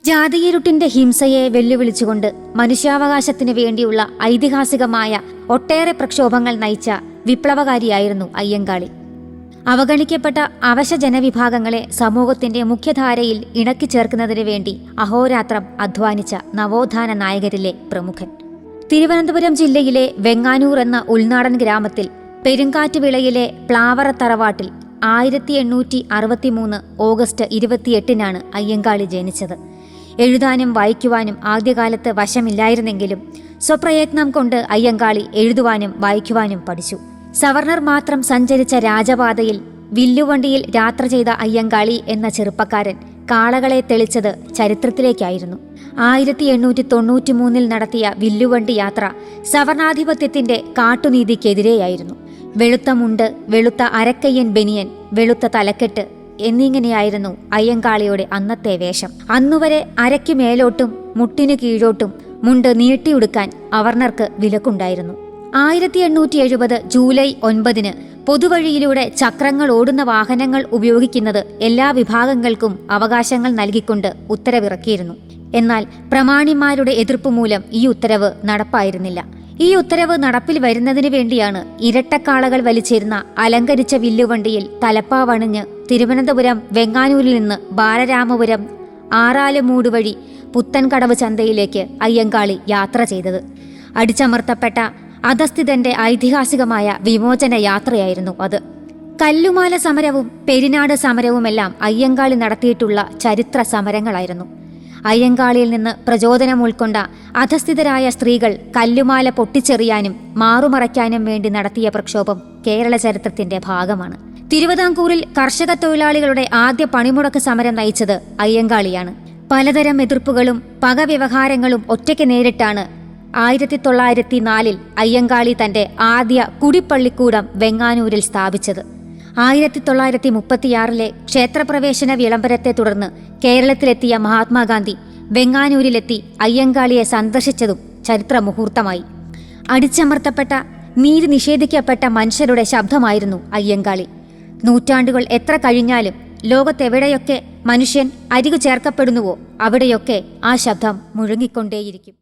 ജാതിയിരുട്ടിന്റെ ഹിംസയെ വെല്ലുവിളിച്ചുകൊണ്ട് മനുഷ്യാവകാശത്തിനു വേണ്ടിയുള്ള ഐതിഹാസികമായ ഒട്ടേറെ പ്രക്ഷോഭങ്ങൾ നയിച്ച വിപ്ലവകാരിയായിരുന്നു അയ്യങ്കാളി. അവഗണിക്കപ്പെട്ട അവശ ജനവിഭാഗങ്ങളെ സമൂഹത്തിന്റെ മുഖ്യധാരയിൽ ഇണക്കിച്ചേർക്കുന്നതിനു വേണ്ടി അഹോരാത്രം അധ്വാനിച്ച നവോത്ഥാന നായകരിലെ പ്രമുഖൻ. തിരുവനന്തപുരം ജില്ലയിലെ വെങ്ങാനൂർ എന്ന ഉൾനാടൻ ഗ്രാമത്തിൽ പെരുങ്കാറ്റുവിളയിലെ പ്ലാവറ തറവാട്ടിൽ 1863 ഓഗസ്റ്റ് 28 അയ്യങ്കാളി ജനിച്ചത്. എഴുതാനും വായിക്കുവാനും ആദ്യകാലത്ത് വശമില്ലായിരുന്നെങ്കിലും സ്വപ്രയത്നം കൊണ്ട് അയ്യങ്കാളി എഴുതുവാനും വായിക്കുവാനും പഠിച്ചു. സവർണർ മാത്രം സഞ്ചരിച്ച രാജപാതയിൽ വില്ലുവണ്ടിയിൽ യാത്ര ചെയ്ത അയ്യങ്കാളി എന്ന ചെറുപ്പക്കാരൻ കാളകളെ തെളിച്ചത് ചരിത്രത്തിലേക്കായിരുന്നു. 1893 നടത്തിയ വില്ലുവണ്ടി യാത്ര സവർണാധിപത്യത്തിന്റെ കാട്ടുനീതിക്കെതിരെയായിരുന്നു. വെളുത്ത മുണ്ട്, വെളുത്ത അരക്കയ്യൻ ബനിയൻ, വെളുത്ത തലക്കെട്ട് എന്നിങ്ങനെയായിരുന്നു അയ്യങ്കാളിയുടെ അന്നത്തെ വേഷം. അന്നുവരെ അരയ്ക്ക് മേലോട്ടും മുട്ടിനു കീഴോട്ടും മുണ്ട് നീട്ടിയുടുക്കാൻ അവർണർക്ക് വിലക്കുണ്ടായിരുന്നു. 1870 ജൂലൈ 9 പൊതുവഴിയിലൂടെ ചക്രങ്ങൾ ഓടുന്ന വാഹനങ്ങൾ ഉപയോഗിക്കുന്നത് എല്ലാ വിഭാഗങ്ങൾക്കും അവകാശങ്ങൾ നൽകിക്കൊണ്ട് ഉത്തരവിറക്കിയിരുന്നു. എന്നാൽ പ്രമാണിമാരുടെ എതിർപ്പ് മൂലം ഈ ഉത്തരവ് നടപ്പായിരുന്നില്ല. ഈ ഉത്തരവ് നടപ്പിൽ വരുന്നതിനു വേണ്ടിയാണ് ഇരട്ടക്കാളകൾ വലിച്ചിരുന്ന അലങ്കരിച്ച വില്ലുവണ്ടിയിൽ തലപ്പാവണിഞ്ഞ് തിരുവനന്തപുരം വെങ്ങാനൂരിൽ നിന്ന് ബാലരാമപുരം ആറാലുമൂട് വഴി പുത്തൻകടവ് ചന്തയിലേക്ക് അയ്യങ്കാളി യാത്ര ചെയ്തത്. അടിച്ചമർത്തപ്പെട്ട അധസ്ഥിതന്റെ ഐതിഹാസികമായ വിമോചന യാത്രയായിരുന്നു അത്. കല്ലുമാല സമരവും പെരിനാട് സമരവുമെല്ലാം അയ്യങ്കാളി നടത്തിയിട്ടുള്ള ചരിത്ര സമരങ്ങളായിരുന്നു. അയ്യങ്കാളിയിൽ നിന്ന് പ്രചോദനം ഉൾക്കൊണ്ട അധസ്ഥിതരായ സ്ത്രീകൾ കല്ലുമാല പൊട്ടിച്ചെറിയാനും മാറുമറയ്ക്കാനും വേണ്ടി നടത്തിയ പ്രക്ഷോഭം കേരള ചരിത്രത്തിന്റെ ഭാഗമാണ്. തിരുവിതാംകൂറിൽ കർഷക തൊഴിലാളികളുടെ ആദ്യ പണിമുടക്ക് സമരം നയിച്ചത് അയ്യങ്കാളിയാണ്. പലതരം എതിർപ്പുകളും പകവ്യവഹാരങ്ങളും ഒറ്റയ്ക്ക് നേരിട്ടാണ് 1904 അയ്യങ്കാളി തന്റെ ആദ്യ കുടിപ്പള്ളിക്കൂടം വെങ്ങാനൂരിൽ സ്ഥാപിച്ചത്. 1936 ക്ഷേത്രപ്രവേശന വിളംബരത്തെ തുടർന്ന് കേരളത്തിലെത്തിയ മഹാത്മാഗാന്ധി വെങ്ങാനൂരിലെത്തി അയ്യങ്കാളിയെ സന്ദർശിച്ചതും ചരിത്ര മുഹൂർത്തമായി. അടിച്ചമർത്തപ്പെട്ട, നീതി നിഷേധിക്കപ്പെട്ട മനുഷ്യരുടെ ശബ്ദമായിരുന്നു അയ്യങ്കാളി. നൂറ്റാണ്ടുകൾ എത്ര കഴിഞ്ഞാലും ലോകത്തെവിടെയൊക്കെ മനുഷ്യൻ അരികു ചേർക്കപ്പെടുന്നുവോ അവിടെയൊക്കെ ആ ശബ്ദം മുഴങ്ങിക്കൊണ്ടേയിരിക്കും.